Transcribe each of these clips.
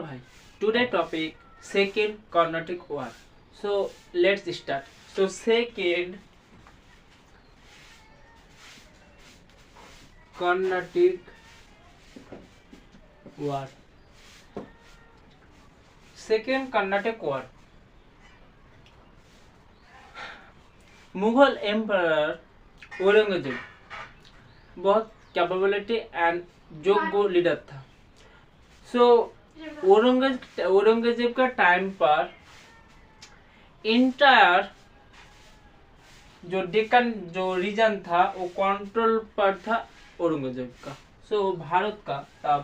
नमस्कार भाई. Today topic second Carnatic war. So let's start. So second Carnatic war. Second Carnatic war. Mughal empire Aurangzeb बहुत capability and योग्य leader था. सो औरंगजेब का time पर इंटायर जो डेक्कन जो रीजन था वो कंट्रोल पर था औरंगजेब का. सो भारत का तब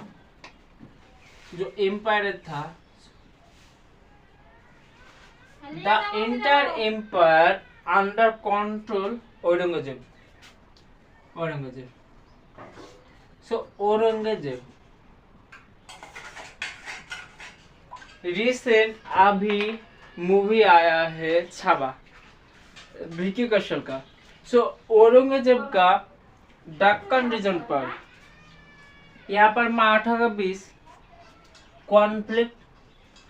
जो एम्पायर था the entire empire under control Aurangzeb. So Aurangzeb recent अभी मूवी आया है छावा विकी कौशल का. सो औरंगजेब का दक्कन रीजन पर यहाँ पर मराठा का बीच कॉन्फ्लिक्ट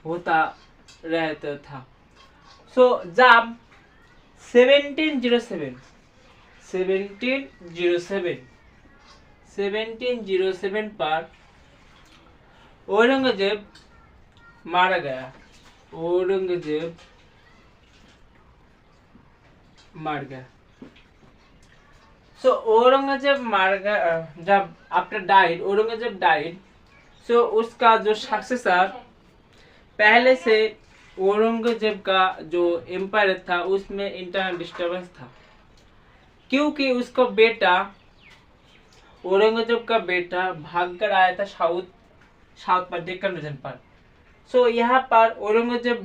होता रहता था. सो जब 1707 पर औरंगजेब मारा गया. औरंगजेब मार गया. सो औरंगजेब मार गया. जब आफ्टर डाइड औरंगजेब डाइड. सो उसका जो सक्सेसर पहले से औरंगजेब का जो एम्पायर था उसमें इंटरनल डिस्टर्बेंस था क्योंकि उसका बेटा औरंगजेब का बेटा भाग कर आया था साउथ पर डेक्कन रीजन पर. सो यहाँ पर औरंगजेब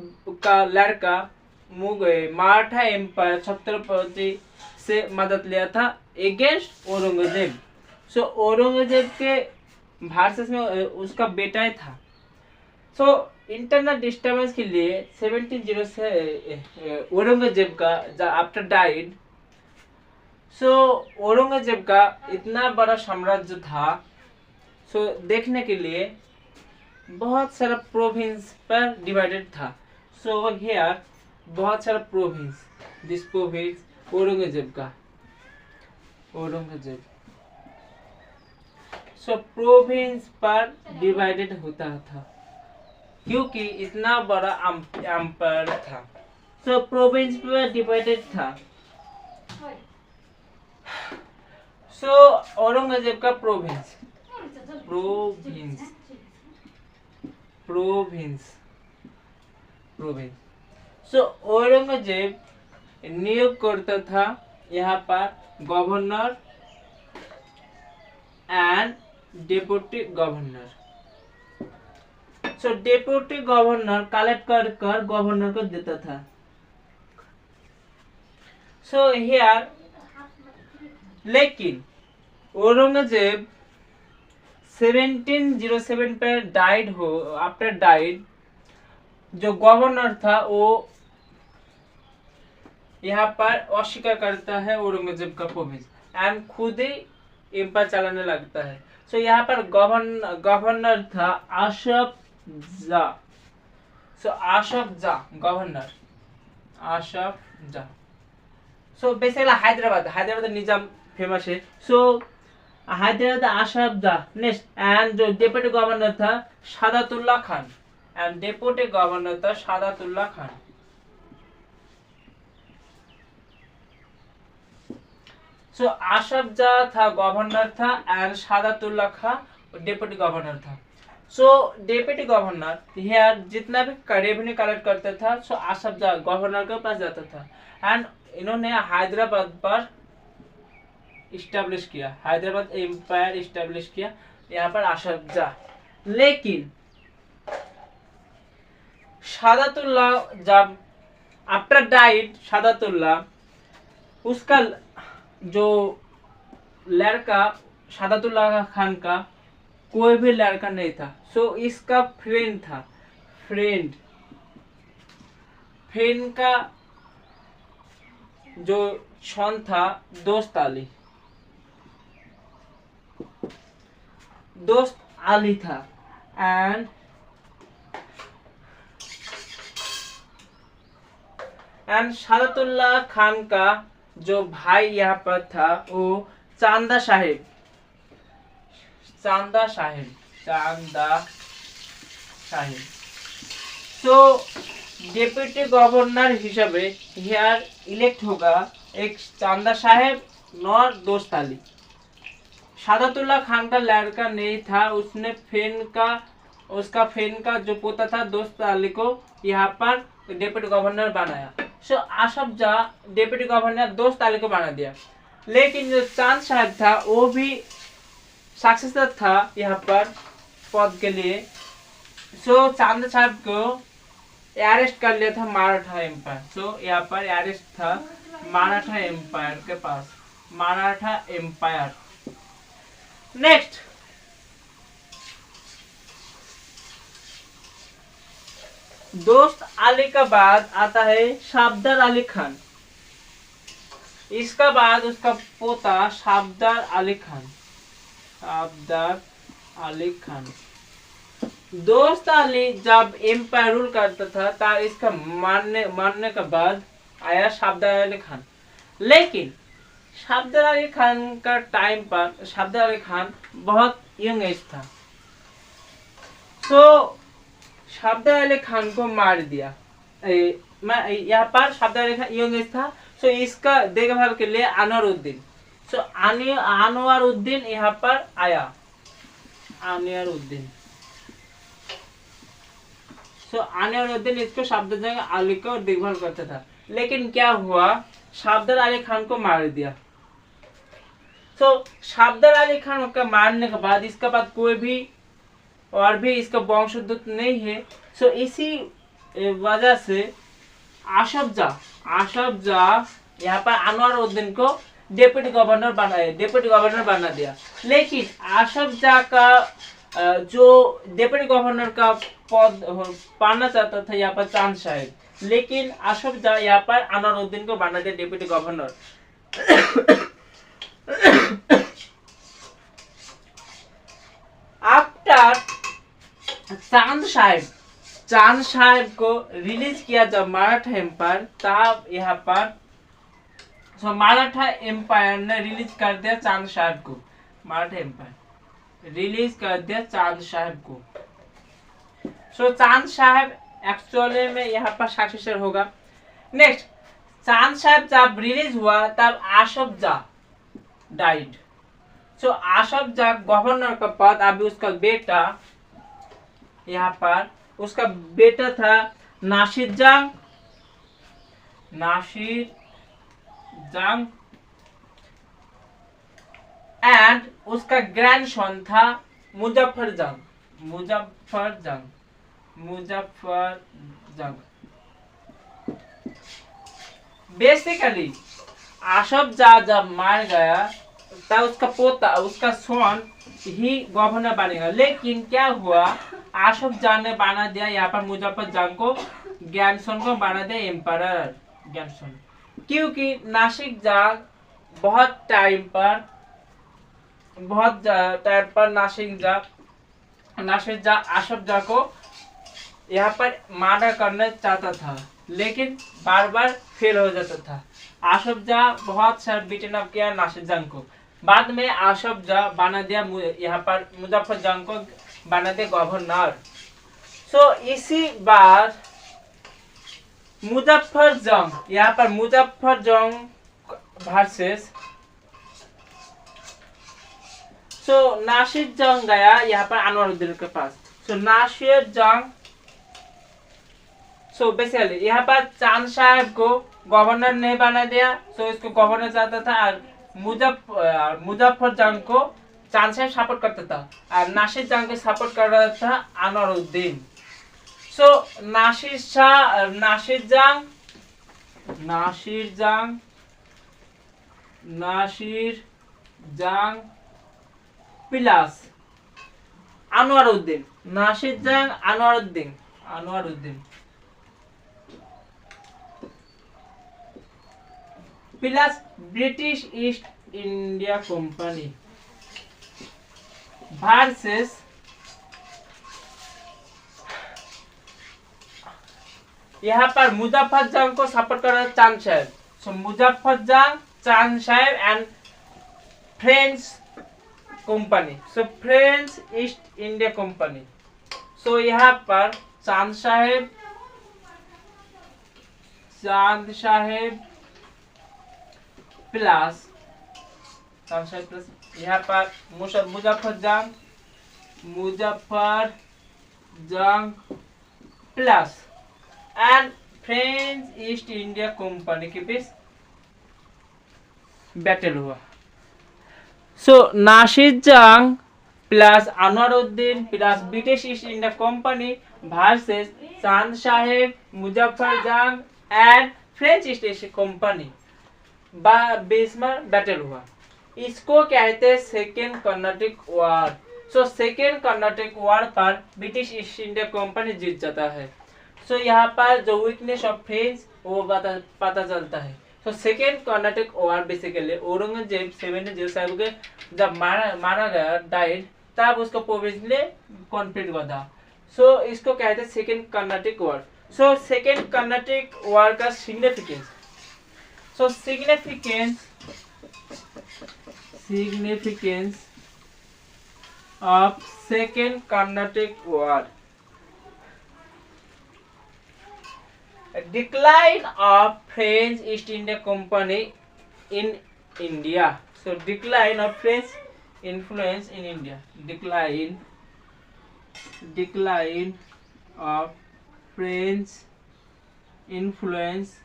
का लड़का मराठा एम्पायर छत्रपति से मदद लिया था अगेंस्ट औरंगजेब. सो औरंगजेब के वर्सेस में उसका बेटा ही था. सो इंटरनल डिस्टर्बेंस के लिए 1700 से औरंगजेब का आफ्टर डाइड. सो औरंगजेब का इतना बड़ा साम्राज्य था. सो देखने के लिए बहुत सारा प्रोविंस पर डिवाइडेड था. सो हियर बहुत सारा province. This province Aurangzeb so province पर डिवाइडेड होता था क्योंकि इतना बड़ा एम्पायर था. सो प्रोविंस पर डिवाइडेड था. सो औरंगजेब का प्रोविंस सो औरंगजेब नियोग करता था यहाँ पर governor and deputy governor. So deputy governor collect कर गवर्नर को देता था. सो हियर लेकिन औरंगजेब 1707 पर डाइड हो. आफ्टर डाइड जो गवर्नर था वो यहाँ पर अस्वीकार करता है औरंगजेब का प्रोविंस एंड खुद ही एम्पायर चलाने लगता है. सो यहाँ पर गवर्नर था आशफ जा. सो आशफ जा गवर्नर आशफ जा. सो बेसिकली हैदराबाद निजाम फेमस है. सो हैदराबाद आशफ जा. नेक्स्ट एंड जो डेप्यूटी गवर्नर था सादातुल्ला खान. सो आशफ जा था गवर्नर था एंड सादातुल्ला खान डेप्यूटी गवर्नर था. सो डेप्यूटी गवर्नर हियर जितना भी रेवेन्यू कलेक्ट करता था सो आशफ जा गवर्नर के पास जाता था एंड इन्होंने हैदराबाद पर हैदराबाद एम्पायर इस्टेब्लिश किया यहाँ पर आशफ जा. लेकिन सादातुल्ला जब आफ्टर डाइड सादातुल्ला उसका जो लड़का सादातुल्ला खान का कोई भी लड़का नहीं था. सो इसका फ्रेंड था. फ्रेंड का जो सन था दोस्त अली था एंड एंड सादतुल्लाह खान का जो भाई यहाँ पर था वो चांदा साहिब, चांदा साहिब, चांदा साहिब। तो डेप्यूटी गवर्नर हिसाबे हियर इलेक्ट होगा एक चांदा साहेब नॉर दोस्त अली। सादतुल्लाह खान का लड़का नहीं था, उसने उसका फेन का जो पोता था दोस्त अली को यहाँ पर डेप्यूटी गवर्नर बनाया। सो आसफ जा डेप्यूटी गवर्नर दोस्त अली को बना दिया, लेकिन जो चांद साहब था वो भी सक्सेसर था यहाँ पर पद के लिए। सो चांद साहब को अरेस्ट कर लिया था मराठा एम्पायर। सो यहाँ पर अरेस्ट था मराठा एम्पायर के पास, मराठा एम्पायर। नेक्स्ट दोस्त अली का बाद आता है सफदर अली खान। इसका बाद उसका पोता सफदर अली खान, सफदर अली खान। दोस्त अली जब एम्पायर रूल करता था तब इसका मारने के बाद आया सफदर अली खान। लेकिन सफदर अली खान का टाइम पर सफदर अली खान बहुत यंग एज था, तो सफदर अली खान को मार दिया। यहाँ पर सफदर अली खान यंग एज था, तो इसका देखभाल के लिए अनवरुद्दीन, सो अनवरुद्दीन यहाँ पर आया, अनवरुद्दीन। सो अनवरुद्दीन इसको सफदर अली को देखभाल करता था। लेकिन क्या हुआ, सफदर अली खान को मार दिया। तो सफदर अली खान को मारने के बाद इसके बाद कोई भी और भी इसका वंशोद्भूत नहीं है। सो इसी वजह से आसफ जा यहाँ पर अनवरुद्दीन को डेप्यूटी गवर्नर बना दिया। लेकिन आसफ जा का जो डेप्यूटी गवर्नर का पद पाना चाहता था यहाँ पर चांद साहिब, लेकिन आसफ जा यहाँ पर अनवरुद्दीन को बना दिया डेप्यूटी गवर्नर। आफ्टर चांद साहिब को रिलीज किया जब मराठा एम्पायर, तब यहाँ पर मराठा एम्पायर ने रिलीज कर दिया चांद साहिब को, मराठा एम्पायर रिलीज कर दिया चांद साहिब को। सो चांद साहिब एक्चुअली में यहाँ पर सक्सेसर होगा। नेक्स्ट चांद साहिब जब रिलीज हुआ तब आसफ जा डाइड। सो आसफ जा गवर्नर का पद अभी उसका बेटा, यहाँ पर उसका बेटा था नासिर जंग एंड उसका ग्रैंडसन था मुजफ्फर जंग। बेसिकली आसफ जा जब मार गया तब उसका पोता, उसका सन ही गवर्नर बनेगा। लेकिन क्या हुआ, आसफ जा ने बना दिया यहाँ पर मुजफ्फर जंग को, ग्रैंडसन को बना दिया एम्पायर ग्रैंडसन। क्योंकि नासिर जंग बहुत टाइम पर नासिर जंग आसफ जा को यहाँ पर मर्डर करना चाहता था, लेकिन बार बार फेल हो जाता था। आसफ जा बहुत सारा बीटन अप किया नासिर जंग को। बाद में आसफ जा बना दिया यहाँ पर मुजफ्फर जंग को बना दिया गवर्नर। सो इसी बार मुजफ्फर जंग, यहाँ पर मुजफ्फर जंग वर्सेस नासिर जंग गया यहाँ पर अनवरुद्दीन के पास। नासिर जंग बेसिकली यहाँ पर चांद साहब को गवर्नर नहीं बना दिया, इसको गवर्नर चाहता था, और मुजफ्फर जंग को चांद साहब सपोर्ट करता था और नासिर जंग को सपोर्ट कर रहा था अनवरुद्दीन। नासिर जंग प्लस अनवरुद्दीन, नासिर जंग Anwaruddin plus British East India Company versus यहाँ पर मुजफ्फर जंग को सपोर्ट कर रहा है चांद साहेब। सो Muzaffar Jang, Chand Sahib and French company, so French East India Company. So यहाँ पर चांद साहेब प्लस यहाँ पर Muzaffar Jang plus and French East India Company के बीच बैटल हुआ। So Nasir Jang plus Anwaruddin plus British East India Company versus Chand Sahib, Muzaffar Jang and French East India Company बीच में बैटल हुआ। इसको कहते हैं second Carnatic war. So second Carnatic war पर ब्रिटिश ईस्ट इंडिया कंपनी जीत जाता है। सो यहाँ पर जो वीकनेस ऑफ फ्रेंच वो पता चलता है। सो second Carnatic war basically Aurangzeb 7 साहब के जब मारा गया डाइड, तब उसको प्रोविंस ने कॉन्फ्लिक्ट हुआ था। सो इसको कहते हैं second Carnatic war. So second Carnatic war का significance, so significance of second Carnatic War. A decline of French East India Company in India. So decline of French influence in India. Decline of French influence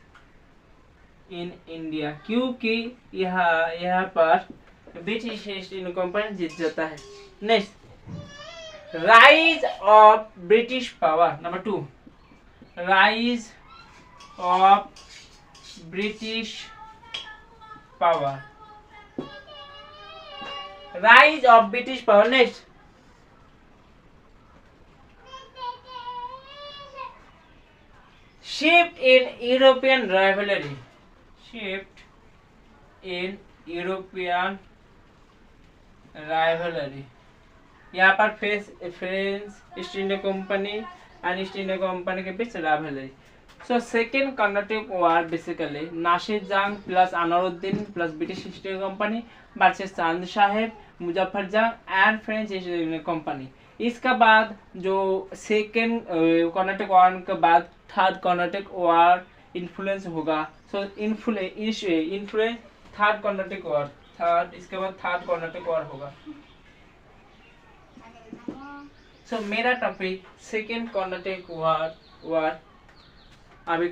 in India, क्योंकि यहाँ पर British East India company जीत जाता है। Next, rise of British power. Number 2, rise of British power. Rise of British power. Next, shift in European rivalry. Shift in European rivalry. यहाँ पर French East India Company and East India Company के बीच rivalry. So second Carnatic war basically Nasir Jang plus Anwaruddin plus British East India Company versus Chand Sahib, Muzaffar Jang and French East India Company. इसका बाद जो second Carnatic war के बाद third Carnatic war influence होगा। So influence third Carnatic war, third, इसके बाद थर्ड कर्नाटिक वॉर होगा। सो मेरा टॉपिक सेकेंड कर्नाटिक वॉर अभी